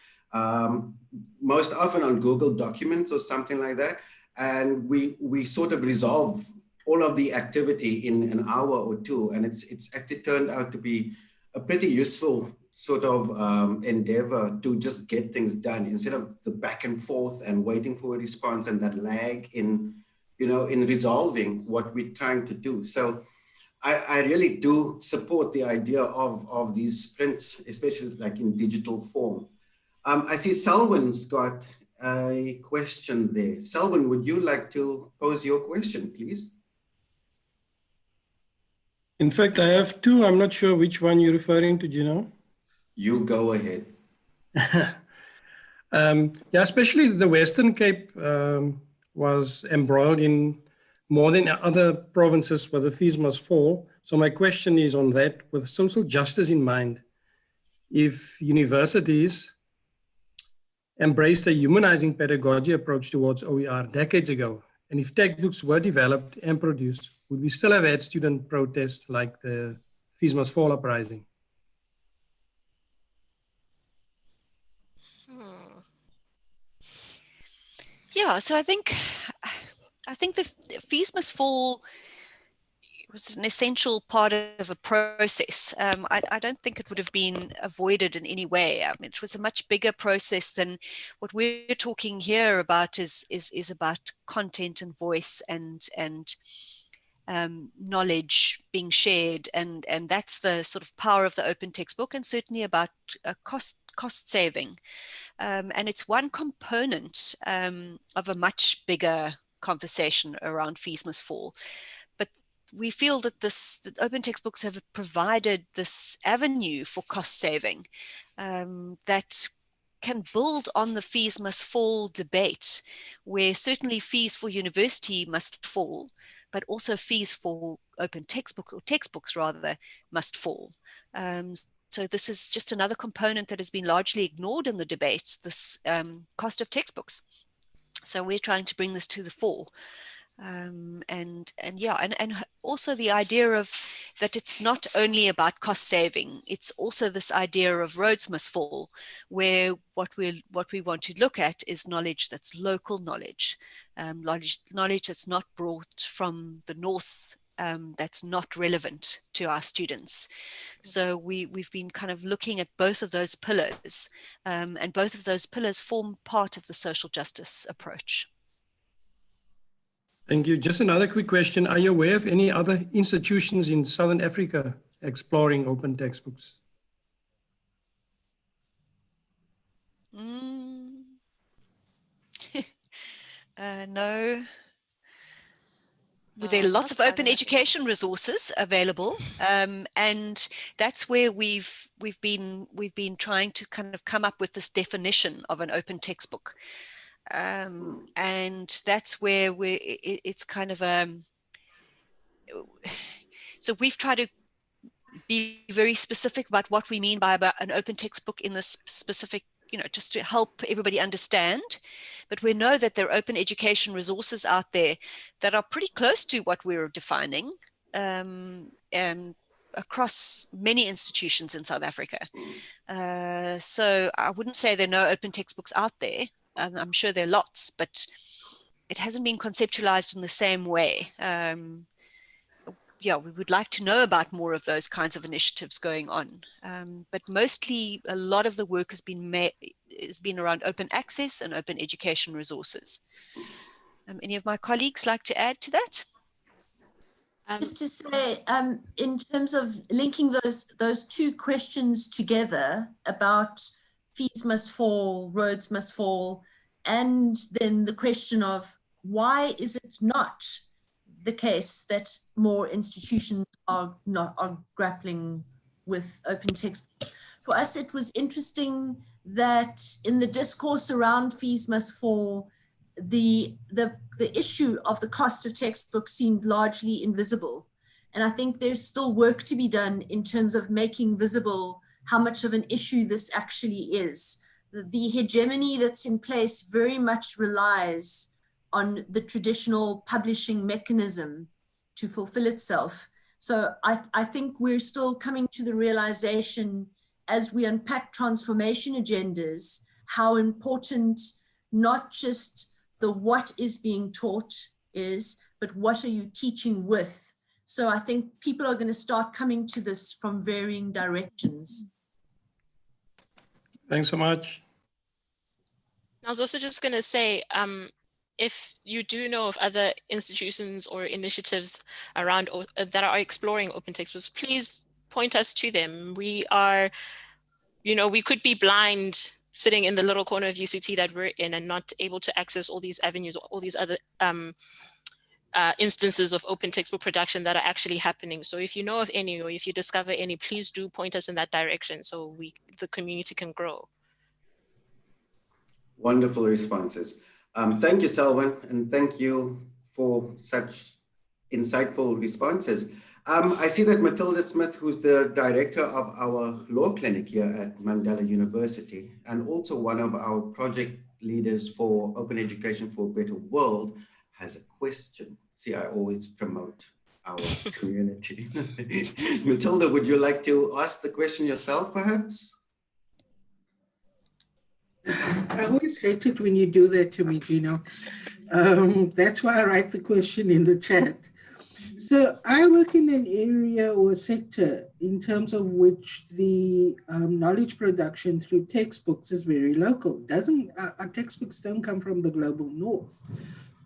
most often on Google Documents or something like that, and we sort of resolve all of the activity in an hour or two, and it's actually turned out to be a pretty useful sort of endeavor to just get things done instead of the back and forth and waiting for a response and that lag in, you know, in resolving what we're trying to do. So I really do support the idea of these sprints, especially like in digital form. I see Selwyn's got a question there. Selwyn, would you like to pose your question, please? In fact, I have two. I'm not sure which one you're referring to, Gino. You go ahead. Yeah, especially the Western Cape was embroiled in more than other provinces where the fees must fall. So my question is on that, with social justice in mind, if universities embraced a humanizing pedagogy approach towards OER decades ago, and if textbooks were developed and produced, would we still have had student protests like the Fees Must Fall uprising? Yeah, so I think the Fees Must Fall was an essential part of a process. I don't think it would have been avoided in any way. I mean, it was a much bigger process than what we're talking here about is about content and voice and knowledge being shared, and that's the sort of power of the open textbook, and certainly about cost saving. And it's one component of a much bigger conversation around fees must fall. But we feel that that open textbooks have provided this avenue for cost saving that can build on the fees must fall debate, where certainly fees for university must fall, but also fees for open textbook, or textbooks rather, must fall. So this is just another component that has been largely ignored in the debates, this cost of textbooks. So we're trying to bring this to the fore. And also the idea of that it's not only about cost saving, it's also this idea of roads must fall, where what we want to look at is knowledge that's local knowledge, knowledge that's not brought from the north, that's not relevant to our students. So we've been kind of looking at both of those pillars, and both of those pillars form part of the social justice approach. Thank you. Just another quick question. Are you aware of any other institutions in Southern Africa exploring open textbooks? No. There are lots of open education resources available, and that's where we've been trying to kind of come up with this definition of an open textbook. And that's where it's kind of so we've tried to be very specific about what we mean by an open textbook in this specific, just to help everybody understand. But we know that there are open education resources out there that are pretty close to what we're defining, across many institutions in South Africa. So I wouldn't say there are no open textbooks out there. I'm sure there are lots, but it hasn't been conceptualized in the same way. We would like to know about more of those kinds of initiatives going on. But mostly a lot of the work has been around open access and open education resources. Any of my colleagues like to add to that? Just to say, in terms of linking those two questions together about fees must fall, roads must fall, and then the question of why is it not the case that more institutions are grappling with open textbooks. For us, it was interesting that in the discourse around fees must fall, the issue of the cost of textbooks seemed largely invisible. And I think there's still work to be done in terms of making visible how much of an issue this actually is. The hegemony that's in place very much relies on the traditional publishing mechanism to fulfill itself. So I think we're still coming to the realization as we unpack transformation agendas, how important not just the what is being taught is, but what are you teaching with? So I think people are going to start coming to this from varying directions. Thanks so much. I was also just going to say, if you do know of other institutions or initiatives around that are exploring open textbooks, please point us to them. We are, we could be blind sitting in the little corner of UCT that we're in and not able to access all these avenues, or all these other instances of open textbook production that are actually happening. So if you know of any, or if you discover any, please do point us in that direction so the community can grow. Wonderful responses. Thank you, Selwyn, and thank you for such insightful responses. I see that Matilda Smith, who's the director of our law clinic here at Mandela University, and also one of our project leaders for Open Education for a Better World, has a question. See, I always promote our community. Matilda, would you like to ask the question yourself, perhaps? I always hate it when you do that to me, Gino. That's why I write the question in the chat. So I work in an area or sector in terms of which the knowledge production through textbooks is very local. Our textbooks don't come from the global north.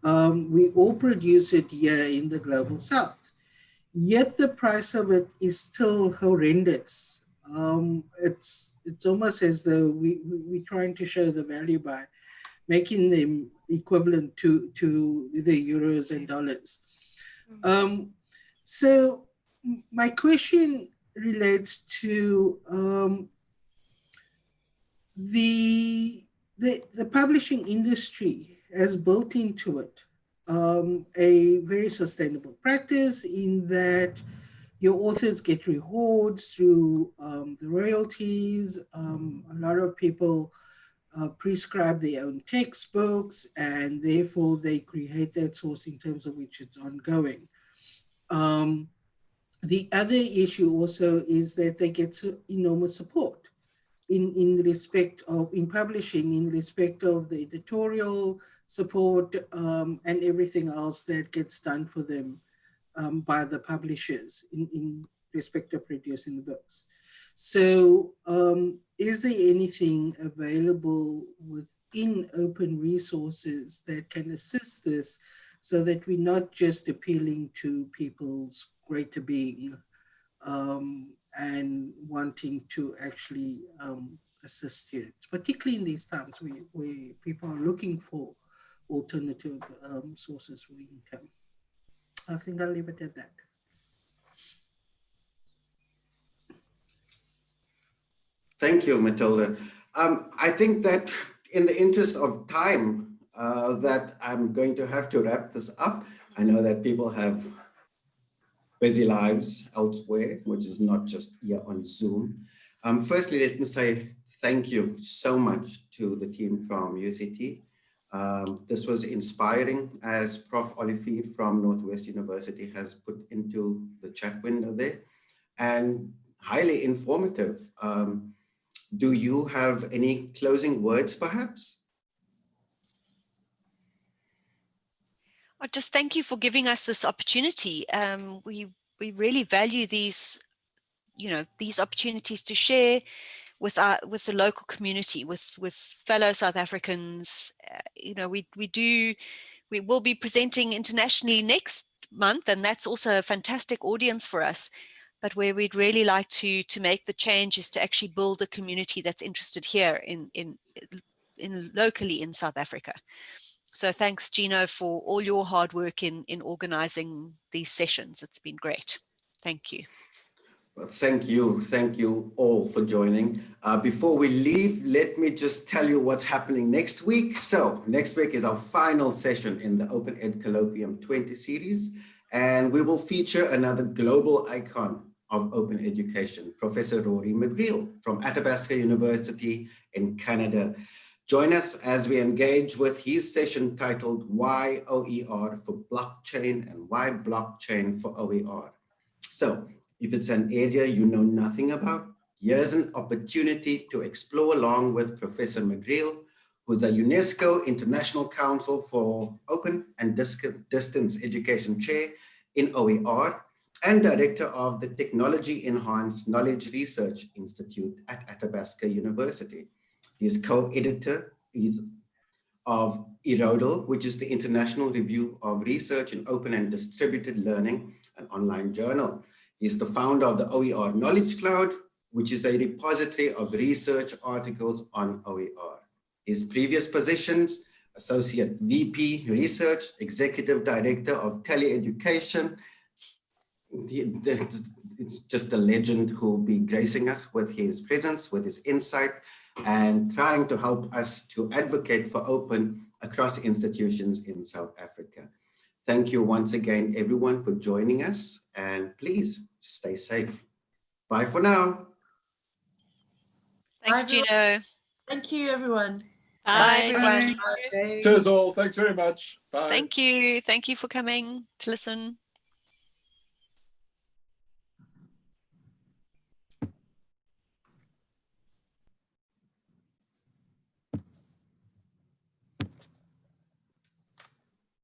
We all produce it here in the global south. Yet the price of it is still horrendous. It's almost as though we're trying to show the value by making them equivalent to the euros and dollars. So my question relates to the publishing industry has built into it a very sustainable practice in that your authors get rewards through the royalties. A lot of people prescribe their own textbooks, and therefore they create that source in terms of which it's ongoing. The other issue also is that they get enormous support in respect of, in publishing, in respect of the editorial support and everything else that gets done for them by the publishers in respect of producing the books. So is there anything available within open resources that can assist this so that we're not just appealing to people's greater being and wanting to actually assist students, particularly in these times where people are looking for alternative sources for income? I think I'll leave it at that. Thank you, Matilda. I think that in the interest of time, that I'm going to have to wrap this up. I know that people have busy lives elsewhere, which is not just here on Zoom. Firstly, let me say thank you so much to the team from UCT. This was inspiring, as Prof. Olivier from Northwest University has put into the chat window there, and highly informative. Do you have any closing words, perhaps? Just thank you for giving us this opportunity. We really value these, these opportunities to share with the local community, with fellow South Africans. We will be presenting internationally next month, and that's also a fantastic audience for us. But where we'd really like to make the change is to actually build a community that's interested here in locally in South Africa. So thanks, Gino, for all your hard work in organizing these sessions. It's been great. Thank you. Well, thank you all for joining. Before we leave, let me just tell you what's happening next week. So next week is our final session in the OpenEdColloquium20 series, and we will feature another global icon of open education, Professor Rory McGreal from Athabasca University in Canada. Join us as we engage with his session titled Why OER for Blockchain and Why Blockchain for OER. So if it's an area you know nothing about, here's an opportunity to explore along with Professor McGreal, who's a UNESCO International Council for Open and Distance Education Chair in OER and Director of the Technology Enhanced Knowledge Research Institute at Athabasca University. He's co-editor of ERODL, which is the International Review of Research in Open and Distributed Learning, an online journal. He's the founder of the OER Knowledge Cloud, which is a repository of research articles on OER. His previous positions: Associate VP Research, Executive Director of Teleeducation. It's just a legend who will be gracing us with his presence, with his insight, and trying to help us to advocate for open across institutions in South Africa. Thank you once again, everyone, for joining us, and please stay safe. Bye for now. Thanks, Gino. Thank you, everyone. Bye, everyone. Cheers all. Thanks very much. Bye. Thank you. Thank you for coming to listen.